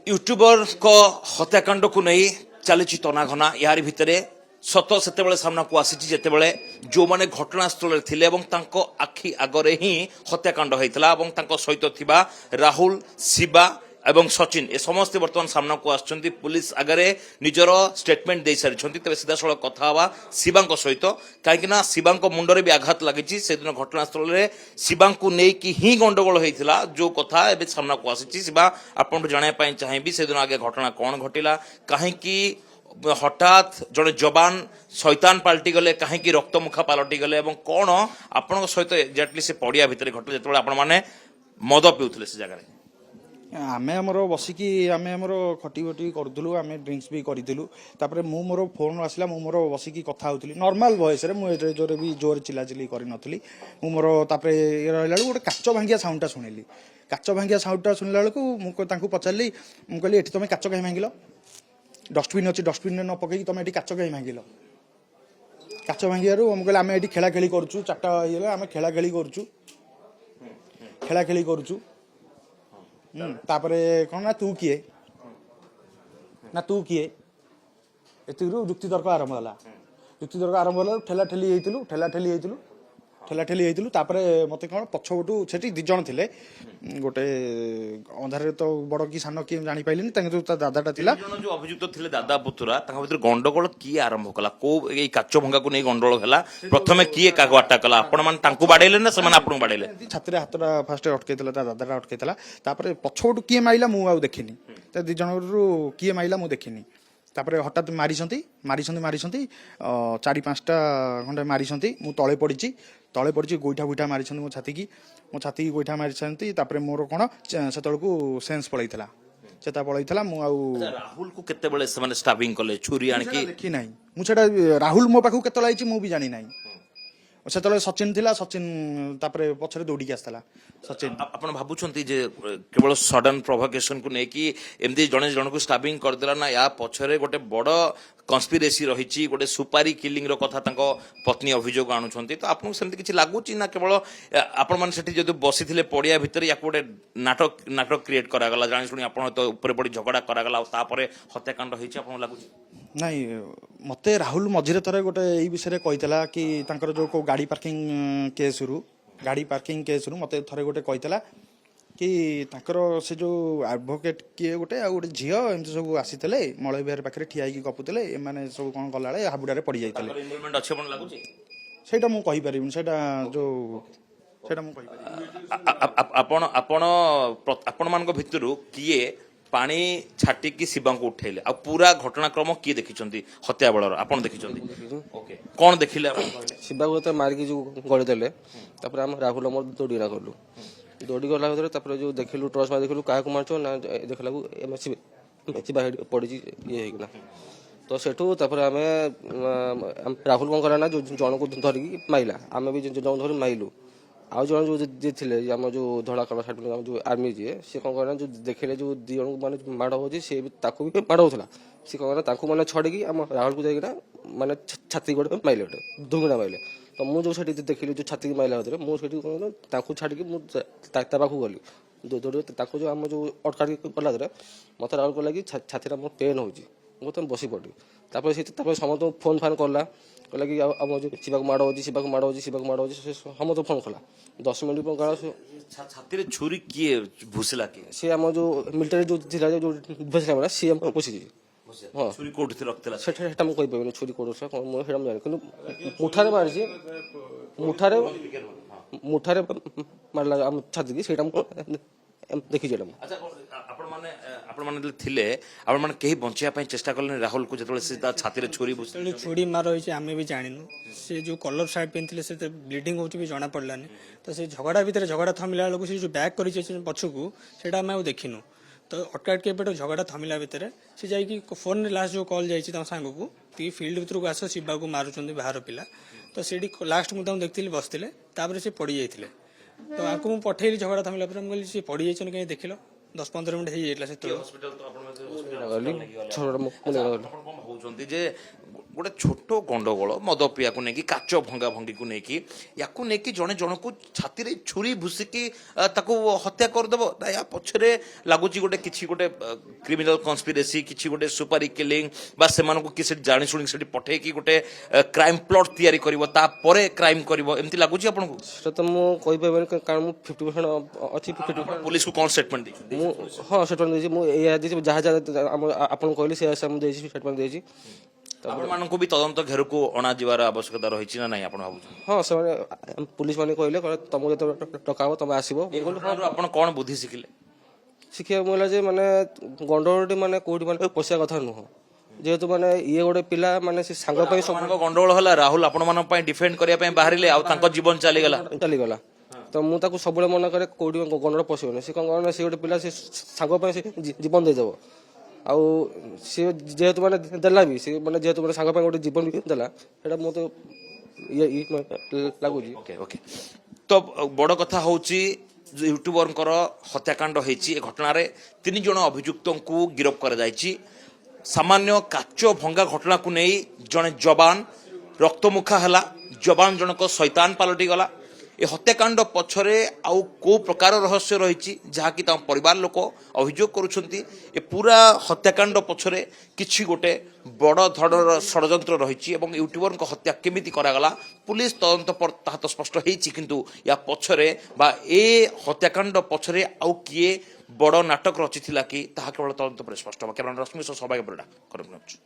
YouTuber को हत्याकांड को नहीं चली तनाघना यार भितर सत से सामना को आसी जितेबले जो मैंने घटनास्थल थे आखि आगरे ही हत्याकांड होता सहित थिबा राहुल शिवा एवं सचिन ए समस्ते बर्तमान सामना को आछंती पुलिस आगरे निजर स्टेटमेंट दे सारी तेज सीधा सड़क कथा हवा शिवा सहित कहीं शिवा मुंडरे भी आघात लगी से दिन घटनास्थल में शिवा को लेकिन ही गंडगोल होता जो कथा एवं सामना को आसी शिवा आपको जानवाई चाहिए से दिन आगे घटना कौन घटिला कहीं हठात जड़े जवान शैतान पलटि गले कहीं रक्तमुखा पलटि गले कौन आपण सहित एक्जाक्टली से पड़िया भितर घटे जो आपण मैंने मद पिउथिले से जगह आमे हमर बसिकी आमे हमर खटी बटी करथुलु आमे ड्रिंक्स भी करिथिलु तापर मु मोर फोन आसला मु मोर बसिकी कथा होथली नॉर्मल वॉइस रे मु जोरे भी जोर चिल्ला चिल्ली करि नथली मु मोर तापर रहला गोटे काचो भांगिया साउंडटा सुनिली काचो भांगिया साउंडटा सुनला बेलकु मु तांकू पचारली मु कहली एठी तमे काचो काहे भांगिलो डस्टबिन अच्छी डस्टबिन न पकई तुम ये काच कहीं भांगिल काच भांगियारू हम कहले आम ये खेला खेली करूँ चार्टा ये आम खेला खेली करूँ खेला खेली करूँ तापरे कौन ना तू किए एतिक जुक्ति तर्क आरंभ है जुक्ति तर्क आरंभ है ठेला ठेली होइतिलु तापरे मते कौन पछपटू सेठी दी जण थिले गोटे अंधारे तो बड़ की सान की जानि पाइलिनी तांगे जो दादाटा थिला जो अभियुक्त थिले दादा पुतुरा तांगा भीतर गंडगोल की आरंभ कला को ए काचो भंगा को नै गंडगोल होला प्रथमे किए कागो अटक कला आपण मान तांकू बाडेले ना समान आपण बाडेले छात्रे हातटा फास्ट अटकेतला दादाटा अटकेतला तापरे पछपटू किए माइला मु आ देखिनी त दी जणरू किए माइला मु देखिनी तापरे हठात मारिछंती चारि पांचटा खंडे मारिछंती मु तळे पड़ी गोईठा गोईठा मारिछंती मो छाती की गोईठा मारिछंती तापरे मोर कोन सेतळकू सेंस पळैतला चेता पळैतला मु आ राहुल को केते बेले से माने स्टाबिंग कले छुरी आनी की देखि नाही मु सेटा राहुल मो पाखु केतला आइछि मु भी जानि नाही सेतळे सचिन थिला सचिन तापरे पछरे दौड़ी आसला सचिन आपण भाबुछंती जे केवल सडन प्रोवोकेशन को नै कि एमदी जणे जण को स्टाबिंग कर देला ना या पछरे गोटे बड़ कन्स्पिरेसी रही गोटे सुपारी किलिंग रो कथा तांको पत्नी अभियोग आणुछंती तो आपन सेमति किछि लागुची ना केवल आपण मन सेठी जदि बसिथिले पडिया भितर या गोटे नाटक क्रिएट करा गला जानि सुनी आपण तो ऊपर पड़ी झगड़ा करा गला तापरे हत्याकांड होईछि आपण लागुची नहीं मते राहुल मझिरे थरे गोटे एई विषय कहितला कि तांकर जो को गाड़ी पार्किंग केस रु मते थरे गोटे कहितला कि तांकर से जो एडवोकेट किए गोटे आ गोटे झियो एमती सब आसीतले मळय बिहार पाखरे ठिया की गपुतले ए माने सब कोन गलाळे हाबुडारे पड़ी जाइतले इन्वॉल्वमेंट अच्छे पण लागुची सेटा मु कहि परिबिन सेटा मु कहि परिबिन आपण मान भितरु किए पानी छाटिकी शिवा को उठेले आ पूरा घटनाक्रम किए देखिछंती हत्या बळर आपण देखिछंती ओके कोन देखिले शिवा को मारिकी जो गଳି देले तापर हम राहुल मोर दौड़ीना गलु दौड़ी गला भीतर तापर जो देखिलु ट्रस मार देखिलु काहे को मारछो ना देखला को एमसी बाहर पड़ी ये हेगना तो सेठू तापर हमें राहुल कौन करा ना जो जन को धरिकी माइला आम भी जन धरी माइलु आउ जन जो जे थिले आम जो धड़ा कलर सार्ट जो आर्मी जी सी कौन करना जो देखिले जो दी जन माने माड़ होची से भी ताकू भी माड़ होथला सी कौन ताकू माने छड़की आम राहुल को जाइना माने छाती गोटे माइले गोटे धुंगना माइले तो मु जो सेठी देखिली जो छाती माइला होतरे मु सेठी कौन ताकू छाड़की मु ता पाखु गली दौड़ ताकू जो आम जो अटका गला दरे मत राहुल कहला कि छातीरा मोर पेन होची मु तुम बसी पड़ी तापर से समस्त फोन फान कला कहला कि आम जो शिवा को माड़ होची समस्त फोन कला 10 मिनट काल छाती रे छुरी किए भूसला के से आम जो मिलिटारी जो थिला जो भूसला वाला सी हम पोसी हां छुरी कोठी थे रखतला सेटा हम कहि पाबेनी छुरी कोड से मो हेडा जाने किंतु मुठारे मारला हम छाती की सेटा देखि जेडम अच्छा आपण माने थिले आपण माने केही बंचिया पय चेष्टा करले राहुल को जतले से छाती रे छुरी भूसला छुरी मार होइছে आमे भी जानिनु से जो कलर शर्ट पिनथिले से ब्लीडिंग होची भी जाना पड़लानी तो से झगड़ा भीतर झगड़ा थमिला लोग से जो बैक करी छै पछकू सेटा मैं देखिनु तो अटकाट के पेट झगड़ा थमिला भितर से जाई कि फोन रे लास्ट जो कॉल जाई छि त सांग को ती फील्ड भीतर को आसो शिवा को मारुचंदी बाहर पिला तो सेडी लास्ट मु ताऊ देखथिले बसथिले तापर से पड़ी जाइथिले तो आको मु पठेली झगड़ा थमिला पर हम कहली से पड़ी जाइछन कहीं देखिलो 10-15 मिनट हे जेतला से तो हॉस्पिटल तो आपण होउचंती जे गोटे छोट गंडगोल मद पिया को लेकिन काच भंगा भंगी को लेकिन या जड़े जन को छाती रे छुरी भूसिकी हत्या करदेव या पछरे लगुच गोटे किसी गोटे क्रिमिनाल कन्स्पिरेसी किसी गोटे सुपारी किलिंग बा से किसी जानी शुणी से पठे कि गोटे क्राइम प्लट तैयारी कर क्राइम कर एमती लगुच आपको সেটা তো ମୁଁ କହିପାରିବିନି କାରଣ ମୁଁ 50% ଅଛି 50% पुलिस को कौन स्टेटमेंट दी ମୁଁ ହଁ ଷ୍ଟେଟମେଣ୍ଟ ଦେଇଛି ମୁଁ ଏଇଆ ଦେଇଛି ଯାହା ଯାହା ଆପଣଙ୍କୁ କହିଲି ସେଇଆ ମୁଁ ଦେଇଛି ଷ୍ଟେଟମେଣ୍ଟ ଦେଇଛି ଆପଣମାନଙ୍କୁ ବି ତଦନ୍ତ ଘେରକୁ ଅଣାଯିବାର ଆବଶ୍ୟକତା ରହିଛି ନା ନାହିଁ ଆପଣ ଭାବୁଛନ୍ତି ହଁ ସେମାନେ ପୁଲିସ ମାନେ କହିଲେ ତମକୁ ଯେତେବେଳେ ଟକା ହବ ତମେ ଆସିବ ମୁଁ କହିଲି ହଁ ଘଟଣାରୁ ଆପଣ କଣ ବୁଦ୍ଧି ଶିଖିଲେ ଶିଖିବାକୁ ମିଳିଲା ଯେ ମାନେ ଗଣ୍ଡଗୋଳଟି ମାନେ କୋଉଠି ମାନେ ପଶିବା କଥା ନୁହଁ ଯେହେତୁ ମାନେ ଇଏ ଗୋଟେ ପିଲା ମାନେ ସେ ସାଙ୍ଗ ପାଇଁ ଆପଣଙ୍କ ଗଣ୍ଡଗୋଳ ହେଲା ରାହୁଲ ଆପଣମାନଙ୍କ ପାଇଁ ଡିଫେଣ୍ଡ କରିବା ପାଇଁ ବାହାରିଲେ ଆଉ ତାଙ୍କ ଜୀବନ ଚାଲିଗଲା ଚାଲିଗଲା ତ ମୁଁ ତାକୁ ସବୁବେଳେ ମନେ କରେ କୋଉଠି ଗଣ୍ଡଗୋଳ ପଶିବନି ସେ କଣ କରେ ସେ ଗୋଟେ ପିଲା ସେ ସାଙ୍ଗ ପାଇଁ ସେ ଜୀବନ ଦେଇଦେବ ଆଉ ସିଏ ଯେହେତୁ ମାନେ ଦେଲା ବି ସେ ମାନେ ଯେହେତୁ ମାନେ ସାଙ୍ଗ ପାଇଁ ଗୋଟେ ଜୀବନ ବି ଦେଲା ସେଇଟା ମୋତେ ଲାଗୁଛି ଓକେ ଓକେ ତ ବଡ଼ କଥା ହେଉଛି ୟୁଟ୍ୟୁବରଙ୍କର ହତ୍ୟାକାଣ୍ଡ ହେଇଛି ଏ ଘଟଣାରେ 3 ଜଣ ଅଭିଯୁକ୍ତଙ୍କୁ ଗିରଫ କରାଯାଇଛି सामान्य काच भंगा घटना को नहीं जड़े जवान रक्तमुखा है जवान जनक शैतान पलटि गला ए हत्याकांड पछरे आउ को प्रकार रहस्य रही जहाँकि परिवार लोक अभियोग करुछंती ए पूरा हत्याकांड पछरे किछि गोटे बड़ धड़र षड्यंत्र रही एवं यूट्यूबर हत्या केमिति करागला पुलिस तदंत पर ताहा तो स्पष्ट होईछि किंतु या पछरे बा ए हत्याकांड पछरे आउ किए बड़ नाटक रचिथिला कि ताहा केवल तदंत पर स्पष्ट कैमरा रश्मि सौभाग्य बरड़ा